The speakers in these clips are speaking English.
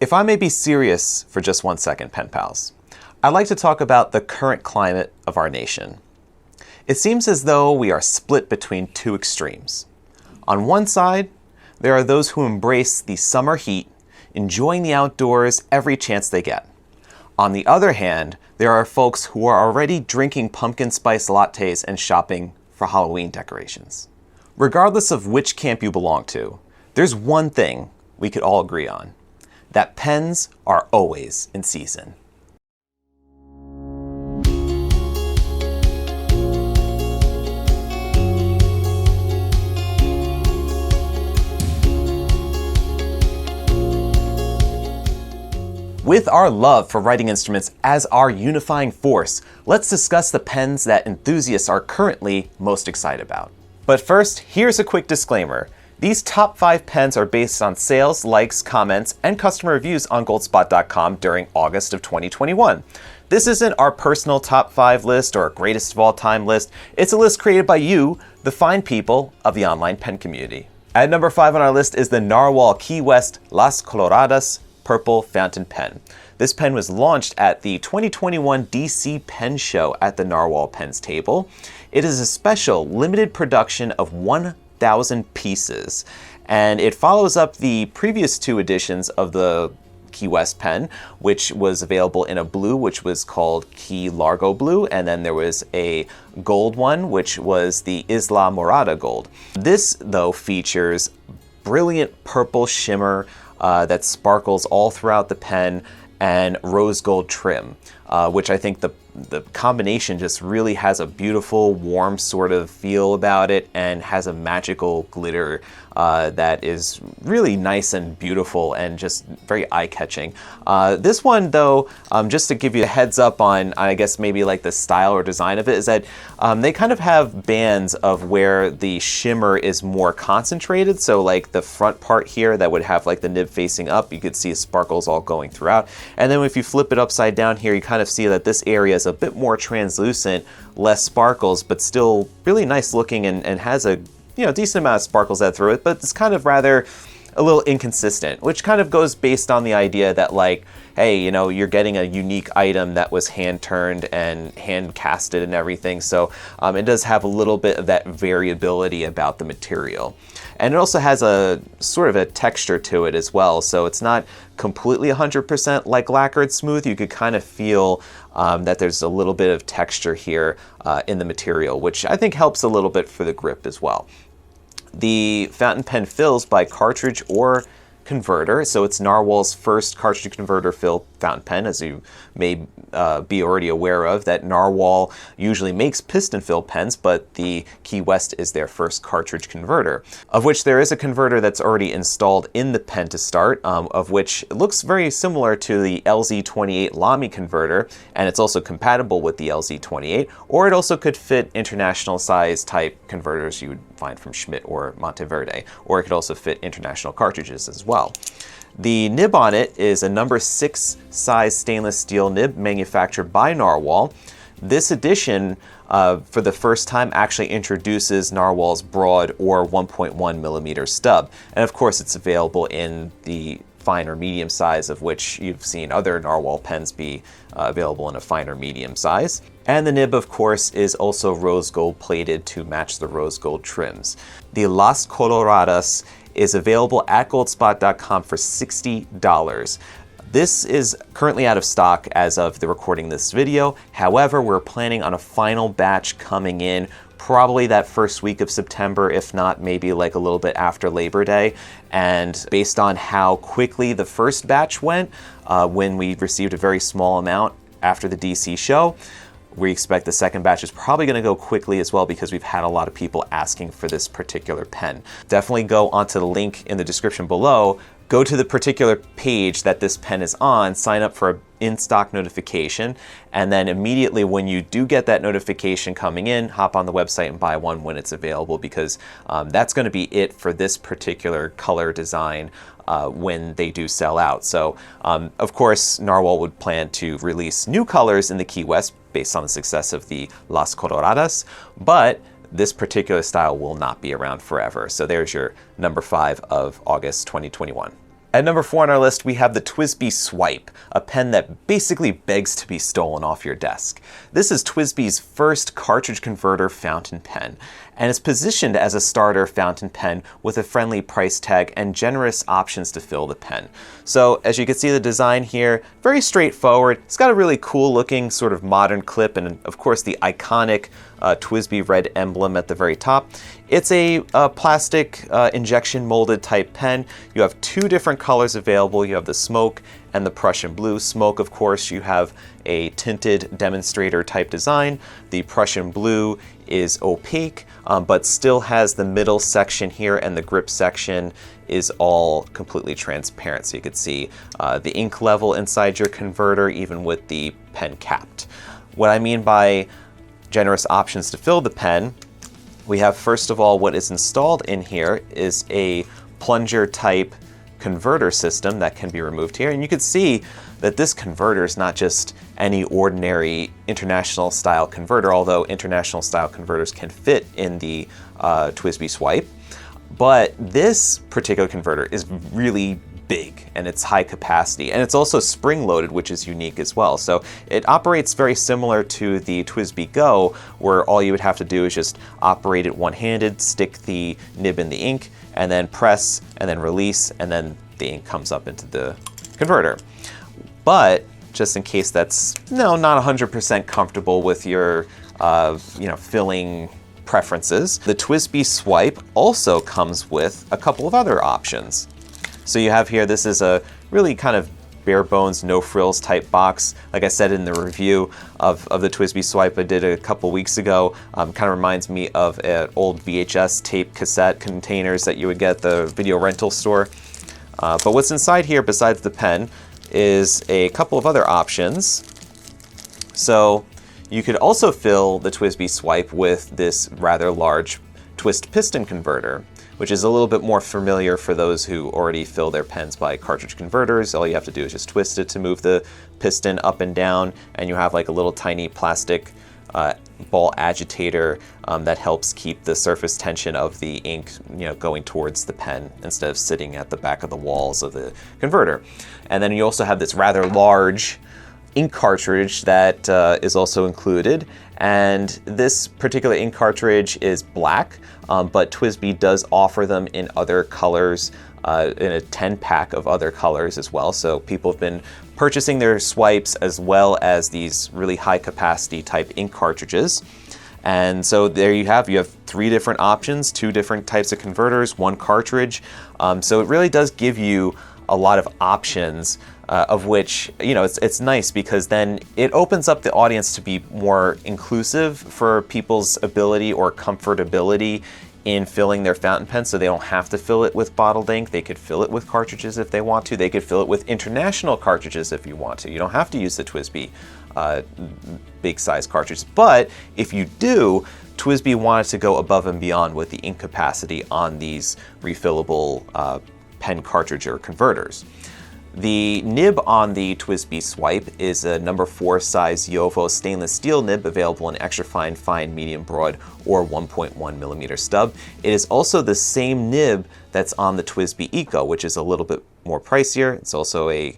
If I may be serious for just 1 second, pen pals, I'd like to talk about the current climate of our nation. It seems as though we are split between two extremes. On one side, there are those who embrace the summer heat, enjoying the outdoors every chance they get. On the other hand, there are folks who are already drinking pumpkin spice lattes and shopping for Halloween decorations. Regardless of which camp you belong to, there's one thing we could all agree on: that pens are always in season. With our love for writing instruments as our unifying force, let's discuss the pens that enthusiasts are currently most excited about. But first, here's a quick disclaimer. These top 5 pens are based on sales, likes, comments, and customer reviews on goldspot.com during August of 2021. This isn't our personal top 5 list or greatest of all time list. It's a list created by you, the fine people of the online pen community. At number 5 on our list is the Narwhal Key West Las Coloradas Purple Fountain Pen. This pen was launched at the 2021 DC Pen Show at the Narwhal Pens table. It is a special limited production of 1,000 pieces, and it follows up the previous 2 editions of the Key West pen, which was available in a blue, which was called Key Largo Blue, and then there was a gold one, which was the Isla Morada Gold. This, though, features brilliant purple shimmer that sparkles all throughout the pen, and rose gold trim, which I think the combination just really has a beautiful, warm sort of feel about it, and has a magical glitter that is really nice and beautiful and just very eye-catching. This one, though, just to give you a heads up on, I guess, maybe like the style or design of it, is that they kind of have bands of where the shimmer is more concentrated. So like the front part here that would have like the nib facing up, you could see sparkles all going throughout. And then if you flip it upside down here, you kind of see that this area is a bit more translucent, less sparkles, but still really nice looking, and has a decent amount of sparkles that through it, but it's kind of rather a little inconsistent, which kind of goes based on the idea that, like, hey, you're getting a unique item that was hand turned and hand casted and everything. So it does have a little bit of that variability about the material. And it also has a sort of a texture to it as well. So it's not completely 100% like lacquered smooth. You could kind of feel that there's a little bit of texture here in the material, which I think helps a little bit for the grip as well. The fountain pen fills by cartridge or converter, so it's Narwhal's first cartridge converter fill fountain pen, as you may be already aware of, that Narwhal usually makes piston fill pens, but the Key West is their first cartridge converter, of which there is a converter that's already installed in the pen to start, of which looks very similar to the LZ28 Lamy converter, and it's also compatible with the LZ28, or it also could fit international size type converters you would find from Schmidt or Monteverde, or it could also fit international cartridges as well. The nib on it is a number 6 size stainless steel nib manufactured by Narwhal. This edition, for the first time, actually introduces Narwhal's broad or 1.1 millimeter stub. And of course, it's available in the fine or medium size, of which you've seen other Narwhal pens be available in a fine or medium size. And the nib, of course, is also rose gold plated to match the rose gold trims. The Las Coloradas is available at goldspot.com for $60. This is currently out of stock as of the recording of this video. However, we're planning on a final batch coming in probably that first week of September, if not maybe like a little bit after Labor Day. And based on how quickly the first batch went, when we received a very small amount after the DC show, we expect the second batch is probably going to go quickly as well, because we've had a lot of people asking for this particular pen. Definitely go onto the link in the description below, go to the particular page that this pen is on, sign up for an in-stock notification, and then immediately when you do get that notification coming in, hop on the website and buy one when it's available, because that's going to be it for this particular color design when they do sell out. So of course, Narwhal would plan to release new colors in the Key West based on the success of the Las Coloradas, but this particular style will not be around forever. So there's your number 5 of August 2021. At number 4 on our list, we have the TWSBI Swipe, a pen that basically begs to be stolen off your desk. This is TWSBI's first cartridge converter fountain pen, and it's positioned as a starter fountain pen with a friendly price tag and generous options to fill the pen. So as you can see the design here, very straightforward. It's got a really cool looking sort of modern clip and of course the iconic TWSBI red emblem at the very top. It's a plastic injection molded type pen. You have 2 different colors available. You have the smoke and the Prussian blue. Smoke, of course, you have a tinted demonstrator type design. The Prussian blue is opaque, but still has the middle section here, and the grip section is all completely transparent. So you could see the ink level inside your converter, even with the pen capped. What I mean by generous options to fill the pen, we have first of all what is installed in here is a plunger type converter system that can be removed here. And you can see that this converter is not just any ordinary international style converter, although international style converters can fit in the TWSBI Swipe. But this particular converter is really big and it's high capacity, and it's also spring loaded, which is unique as well. So it operates very similar to the TWSBI Go, where all you would have to do is just operate it one-handed, stick the nib in the ink, and then press and then release, and then the ink comes up into the converter. But just in case that's not 100% comfortable with your filling preferences, the TWSBI Swipe also comes with a couple of other options. So you have here, this is a really kind of bare bones, no frills type box. Like I said in the review of the TWSBI Swipe I did a couple weeks ago, kind of reminds me of an old VHS tape cassette containers that you would get at the video rental store. But what's inside here besides the pen is a couple of other options. So you could also fill the TWSBI Swipe with this rather large twist piston converter, which is a little bit more familiar for those who already fill their pens by cartridge converters. All you have to do is just twist it to move the piston up and down, and you have like a little tiny plastic ball agitator that helps keep the surface tension of the ink going towards the pen instead of sitting at the back of the walls of the converter. And then you also have this rather large ink cartridge that is also included, and this particular ink cartridge is black, but TWSBI does offer them in other colors, in a 10-pack of other colors as well. So people have been purchasing their swipes as well as these really high capacity type ink cartridges. And so there you have 3 different options, 2 different types of converters, 1 cartridge. So it really does give you a lot of options, of which, it's nice because then it opens up the audience to be more inclusive for people's ability or comfortability in filling their fountain pen, so they don't have to fill it with bottled ink. They could fill it with cartridges if they want to. They could fill it with international cartridges if you want to. You don't have to use the TWSBI big size cartridge. But if you do, TWSBI wanted to go above and beyond with the ink capacity on these refillable pen cartridge or converters. The nib on the TWSBI Swipe is a number 4 size JoWo stainless steel nib, available in extra fine, fine, medium, broad, or 1.1 millimeter stub. It is also the same nib that's on the TWSBI Eco, which is a little bit more pricier. It's also a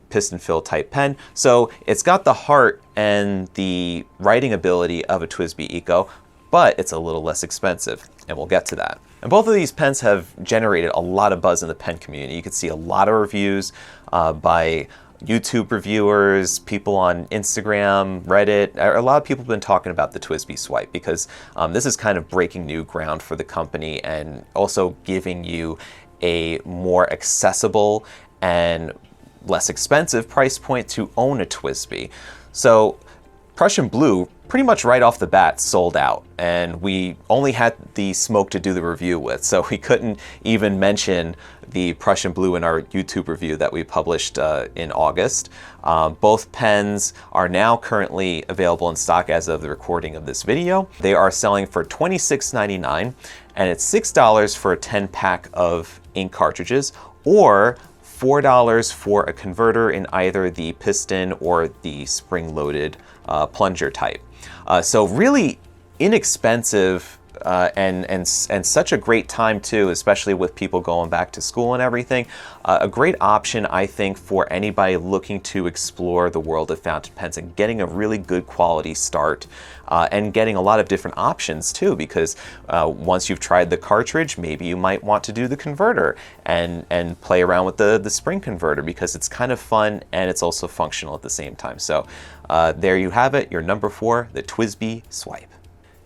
piston fill type pen. So it's got the heart and the writing ability of a TWSBI Eco, but it's a little less expensive, and we'll get to that. And both of these pens have generated a lot of buzz in the pen community. You can see a lot of reviews by YouTube reviewers, people on Instagram, Reddit. A lot of people have been talking about the TWSBI Swipe because this is kind of breaking new ground for the company and also giving you a more accessible and less expensive price point to own a TWSBI. So Prussian Blue, pretty much right off the bat, sold out, and we only had the smoke to do the review with, so we couldn't even mention the Prussian Blue in our YouTube review that we published in August. Both pens are now currently available in stock as of the recording of this video. They are selling for $26.99, and it's $6 for a 10-pack of ink cartridges, or $4 for a converter in either the piston or the spring-loaded plunger type. So really inexpensive and such a great time too, especially with people going back to school and everything. A great option, I think, for anybody looking to explore the world of fountain pens and getting a really good quality start, and getting a lot of different options too, because once you've tried the cartridge, maybe you might want to do the converter and play around with the spring converter, because it's kind of fun and it's also functional at the same time. So there you have it, your number 4, the TWSBI Swipe.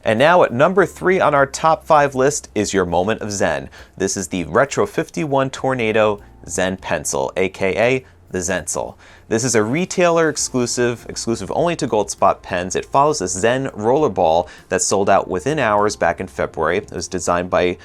And now at number 3 on our top 5 list is your moment of Zen. This is the Retro 51 Tornado Zen Pencil, aka the Zencil. This is a retailer exclusive only to Goldspot pens. It follows a Zen rollerball that sold out within hours back in February. It was designed by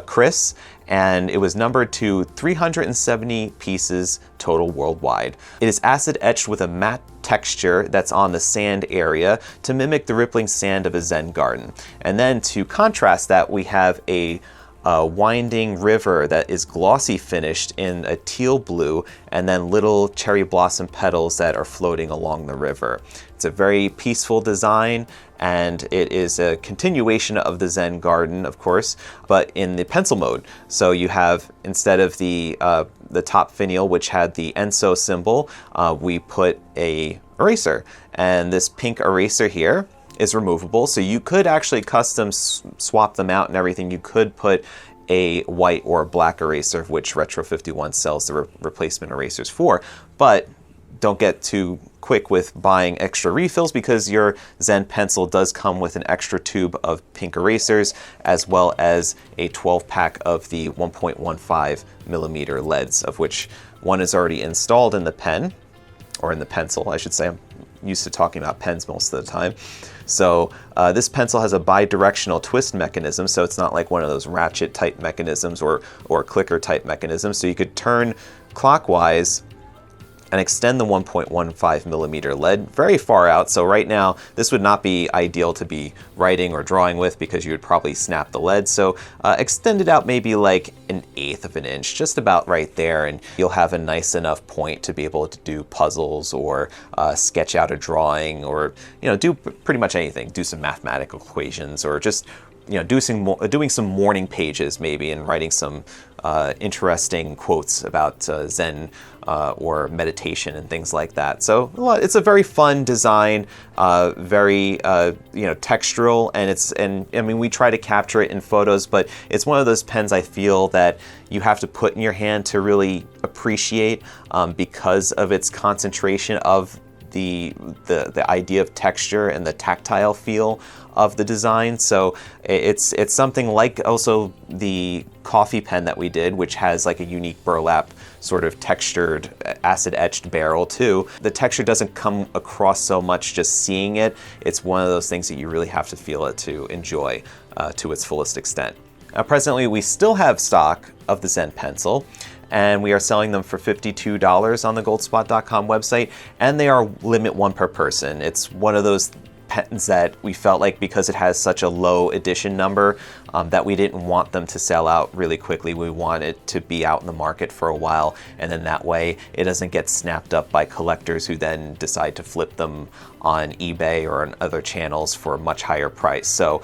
Chris, and it was numbered to 370 pieces total worldwide. It is acid etched with a matte texture that's on the sand area to mimic the rippling sand of a Zen garden. And then to contrast that, we have a winding river that is glossy finished in a teal blue, and then little cherry blossom petals that are floating along the river. It's a very peaceful design, and it is a continuation of the Zen garden, of course, but in the pencil mode. So you have, instead of the top finial, which had the Enso symbol, we put a eraser, and this pink eraser here is removable, so you could actually custom swap them out and everything. You could put a white or black eraser, which Retro 51 sells the replacement erasers for, but don't get too quick with buying extra refills, because your Zen Pencil does come with an extra tube of pink erasers, as well as a 12-pack of the 1.15 millimeter leads, of which one is already installed in the pen, or in the pencil, I should say. I'm used to talking about pens most of the time. So this pencil has a bi-directional twist mechanism, so it's not like one of those ratchet type mechanisms or clicker type mechanisms. So you could turn clockwise and extend the 1.15 millimeter lead very far out. So right now, this would not be ideal to be writing or drawing with, because you would probably snap the lead. So extend it out maybe like 1/8 of an inch, just about right there, and you'll have a nice enough point to be able to do puzzles or sketch out a drawing, or do pretty much anything. Do some mathematical equations, or just doing some morning pages maybe, and writing some interesting quotes about Zen or meditation and things like that. So it's a very fun design, very textural, and I mean, we try to capture it in photos, but it's one of those pens I feel that you have to put in your hand to really appreciate, because of its concentration of the idea of texture and the tactile feel of the design. So it's something like also the coffee pen that we did, which has like a unique burlap sort of textured acid etched barrel too. The texture doesn't come across so much just seeing it. It's one of those things that you really have to feel it to enjoy to its fullest extent. Presently, we still have stock of the Zen Pencil, and we are selling them for $52 on the goldspot.com website, and they are limit 1 per person. It's one of those pens that we felt like, because it has such a low edition number, that we didn't want them to sell out really quickly. We want it to be out in the market for a while, and then that way it doesn't get snapped up by collectors who then decide to flip them on eBay or on other channels for a much higher price. So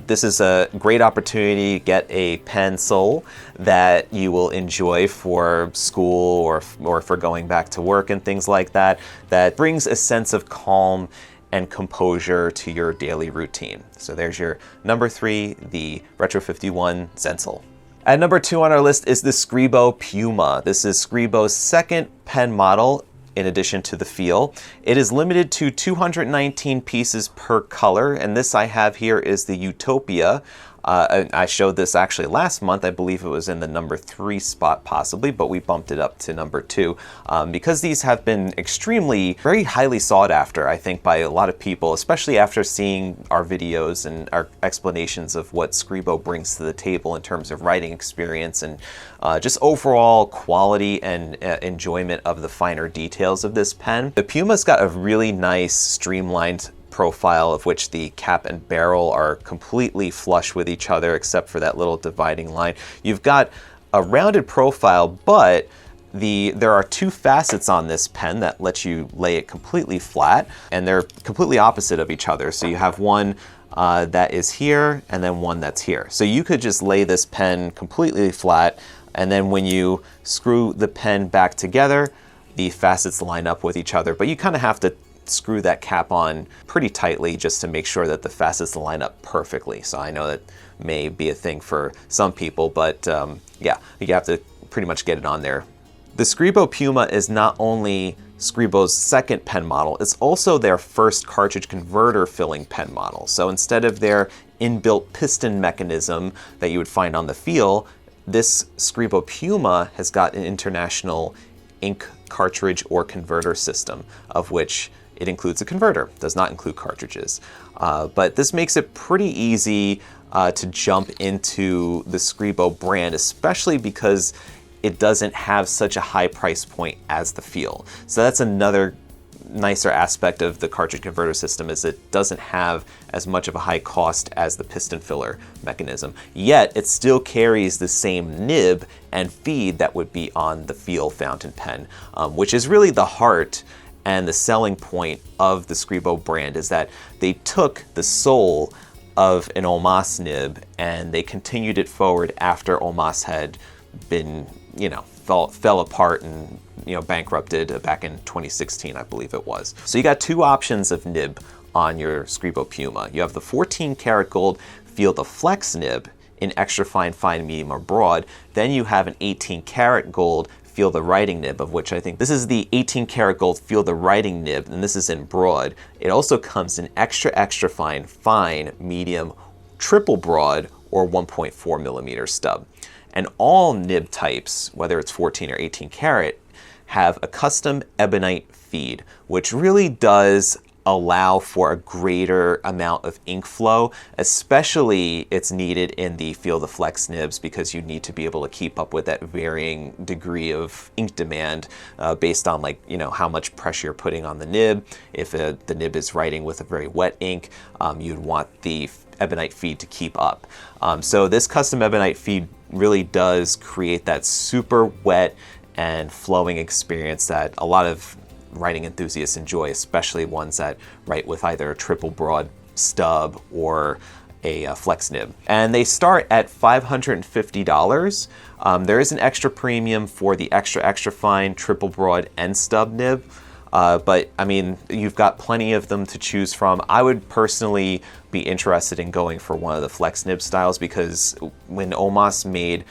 this is a great opportunity to get a pencil that you will enjoy for school or for going back to work and things like that, that brings a sense of calm and composure to your daily routine. So there's your number 3, the Retro 51 Zencil. At number 2 on our list is the Scribo Piuma. This is Scribo's second pen model, in addition to the feel. It is limited to 219 pieces per color, and this I have here is the Utopia. I showed this actually last month. I believe it was in the number 3 spot possibly, but we bumped it up to number 2 because these have been very highly sought after, I think, by a lot of people, especially after seeing our videos and our explanations of what Scribo brings to the table in terms of writing experience and just overall quality and enjoyment of the finer details of this pen. The Puma's got a really nice streamlined profile, of which the cap and barrel are completely flush with each other except for that little dividing line. You've got a rounded profile, but there are 2 facets on this pen that let you lay it completely flat, and they're completely opposite of each other. So you have one that is here, and then one that's here. So you could just lay this pen completely flat, and then when you screw the pen back together, the facets line up with each other, but you kind of have to screw that cap on pretty tightly just to make sure that the facets line up perfectly. So I know that may be a thing for some people, but yeah, you have to pretty much get it on there. The Scribo Piuma is not only Scribo's second pen model, it's also their first cartridge converter filling pen model. So instead of their inbuilt piston mechanism that you would find on the Feel, this Scribo Piuma has got an international ink cartridge or converter system, of which it includes a converter, does not include cartridges. But this makes it pretty easy to jump into the Scribo brand, especially because it doesn't have such a high price point as the Feel. So that's another nicer aspect of the cartridge converter system, is it doesn't have as much of a high cost as the piston filler mechanism. Yet it still carries the same nib and feed that would be on the Feel fountain pen, which is really the heart and the selling point of the Scribo brand, is that they took the soul of an Omas nib and they continued it forward after Omas had been, fell apart and bankrupted back in 2016, I believe it was. So you got two options of nib on your Scribo Piuma. You have the 14 karat gold Feel the Flex nib in extra fine, fine, medium, or broad. Then you have an 18 karat gold Feel the Writing nib, of which I think this is the 18 karat gold Feel the Writing nib, and this is in broad. It also comes in extra, extra fine, fine, medium, triple broad, or 1.4 millimeter stub. And all nib types, whether it's 14 or 18 karat, have a custom ebonite feed, which really does allow for a greater amount of ink flow, especially it's needed in the Feel the Flex nibs, because you need to be able to keep up with that varying degree of ink demand based on how much pressure you're putting on the nib. If the nib is writing with a very wet ink, you'd want the ebonite feed to keep up. So this custom ebonite feed really does create that super wet and flowing experience that a lot of writing enthusiasts enjoy, especially ones that write with either a triple broad stub or a flex nib. And they start at $550. There is an extra premium for the extra, extra fine triple broad and stub nib. But I mean, you've got plenty of them to choose from. I would personally be interested in going for one of the flex nib styles, because when Omas made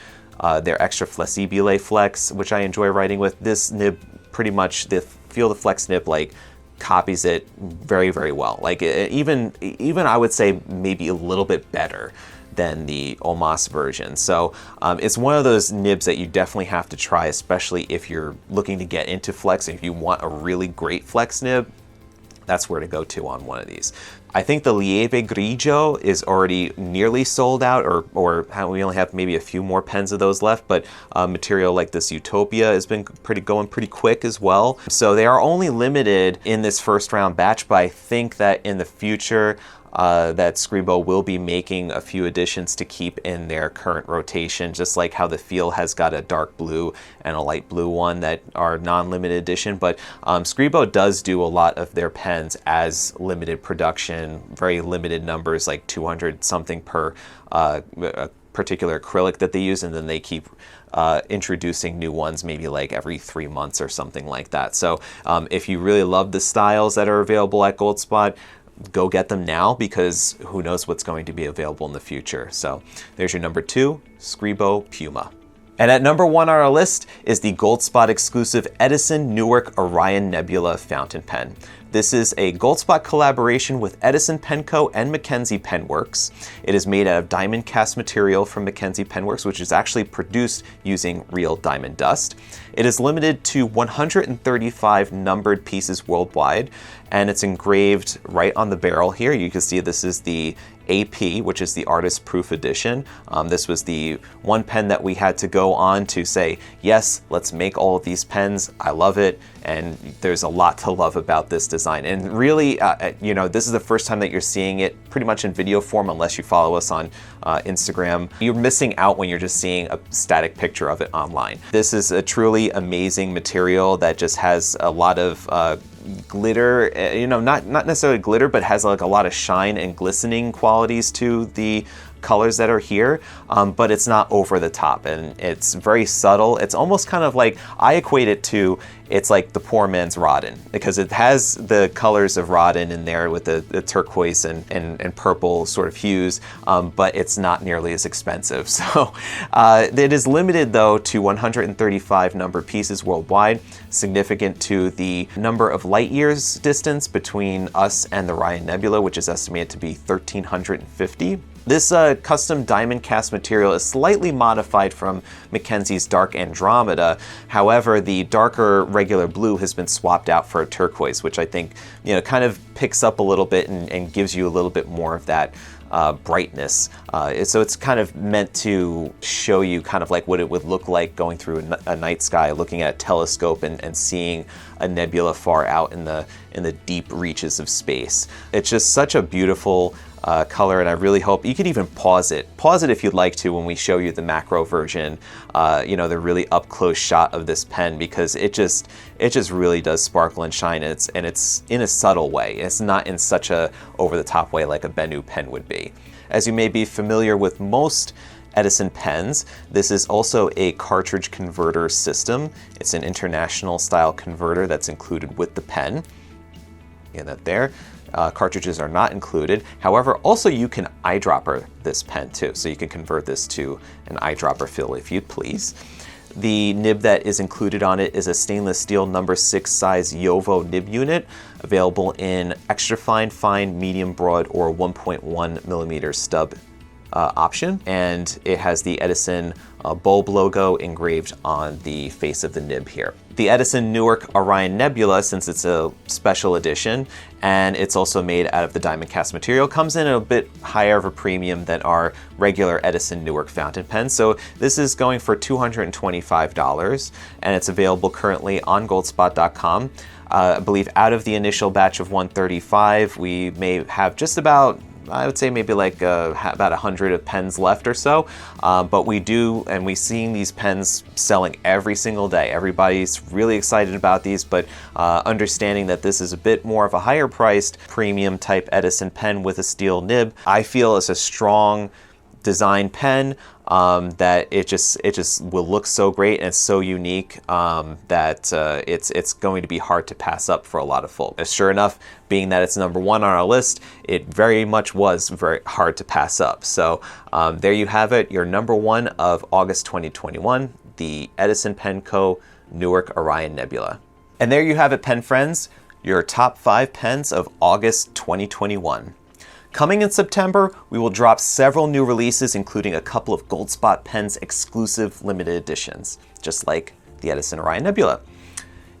their extra flexibile flex, which I enjoy writing with, this nib pretty much, the Feel the Flex nib copies it very, very well. Even I would say maybe a little bit better than the Omas version. So it's one of those nibs that you definitely have to try, especially if you're looking to get into flex. If you want a really great flex nib, that's where to go to on one of these. I think the Lieve Grigio is already nearly sold out, or we only have maybe a few more pens of those left, but material like this Utopia has been going pretty quick as well. So they are only limited in this first round batch, but I think that in the future, that Scribo will be making a few additions to keep in their current rotation, just like how the Feel has got a dark blue and a light blue one that are non-limited edition. But Scribo does do a lot of their pens as limited production, very limited numbers, like 200 something per particular acrylic that they use, and then they keep introducing new ones maybe like every 3 months or something like that. So if you really love the styles that are available at Goldspot, go get them now, because who knows what's going to be available in the future. So there's your number 2, Scribo Piuma. And at number 1 on our list is the Goldspot exclusive Edison Newark Orion Nebula fountain pen. This is a Goldspot collaboration with Edison Pen Co. and Mackenzie Penworks. It is made out of diamond cast material from Mackenzie Penworks, which is actually produced using real diamond dust. It is limited to 135 numbered pieces worldwide, and it's engraved right on the barrel here. You can see this is the AP, which is the artist proof edition. This was the one pen that we had to go on to say, yes, let's make all of these pens. I love it, and there's a lot to love about this design. And really, this is the first time that you're seeing it pretty much in video form, unless you follow us on Instagram. You're missing out when you're just seeing a static picture of it online. This is a truly amazing material that just has a lot of glitter, not necessarily glitter, but has like a lot of shine and glistening qualities to the colors that are here, but it's not over the top, and it's very subtle. It's almost kind of like, I equate it to, it's like the poor man's Rodin, because it has the colors of Rodin in there with the turquoise and purple sort of hues, but it's not nearly as expensive. So it is limited though to 135 numbered pieces worldwide, significant to the number of light years distance between us and the Orion Nebula, which is estimated to be 1,350. This custom diamond cast material is slightly modified from Mackenzie's Dark Andromeda. However, the darker regular blue has been swapped out for a turquoise, which I think kind of picks up a little bit and gives you a little bit more of that brightness. So it's kind of meant to show you kind of like what it would look like going through a night sky, looking at a telescope and seeing a nebula far out in the deep reaches of space. It's just such a beautiful color, and I really hope you could even pause it if you'd like to when we show you the macro version, the really up close shot of this pen, because it just really does sparkle and shine, and it's in a subtle way. It's not in such a over the top way like a Bennu pen would be. As you may be familiar with most Edison pens, this is also a cartridge converter system. It's an international style converter that's included with the pen. And that there. Cartridges are not included. However, also you can eyedropper this pen too. So you can convert this to an eyedropper fill if you'd please. The nib that is included on it is a stainless steel number 6 size Jovo nib unit, available in extra fine, fine, medium, broad, or 1.1 millimeter stub option. And it has the Edison bulb logo engraved on the face of the nib here. The Edison Newark Orion Nebula, since it's a special edition, and it's also made out of the diamond cast material, comes in a bit higher of a premium than our regular Edison Newark fountain pen. So this is going for $225, and it's available currently on goldspot.com. I believe out of the initial batch of 135, we may have just about, I would say maybe like about 100 of pens left or so, but we do, and we're seeing these pens selling every single day. Everybody's really excited about these, but understanding that this is a bit more of a higher priced premium type Edison pen with a steel nib, I feel is a strong design pen that it just will look so great and so unique that it's going to be hard to pass up for a lot of folks. Sure enough, being that it's number 1 on our list, it very much was very hard to pass up. So there you have it, your number 1 of August 2021, the Edison Pen Co. Newark Orion Nebula. And there you have it, pen friends, your top 5 pens of August 2021. Coming in September, we will drop several new releases, including a couple of Goldspot Pens exclusive limited editions, just like the Edison Orion Nebula.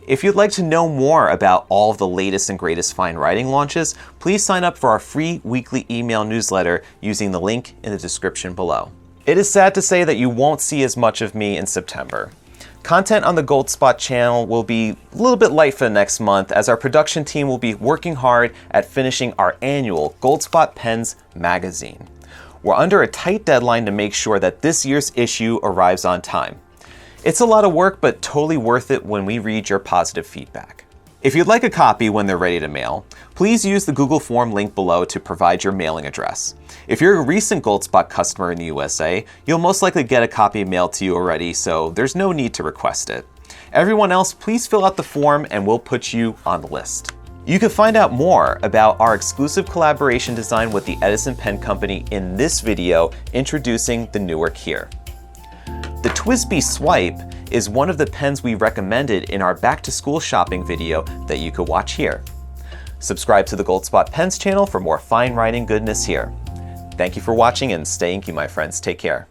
If you'd like to know more about all of the latest and greatest fine writing launches, please sign up for our free weekly email newsletter using the link in the description below. It is sad to say that you won't see as much of me in September. Content on the Goldspot channel will be a little bit light for the next month, as our production team will be working hard at finishing our annual Goldspot Pens magazine. We're under a tight deadline to make sure that this year's issue arrives on time. It's a lot of work, but totally worth it when we read your positive feedback. If you'd like a copy when they're ready to mail, please use the Google form link below to provide your mailing address. If you're a recent Goldspot customer in the USA, you'll most likely get a copy mailed to you already, so there's no need to request it. Everyone else, please fill out the form and we'll put you on the list. You can find out more about our exclusive collaboration design with the Edison Pen Company in this video introducing the Newark here. The TWSBI Swipe is one of the pens we recommended in our back to school shopping video that you could watch here. Subscribe to the Goldspot Pens channel for more fine writing goodness here. Thank you for watching and stay inky, my friends. Take care.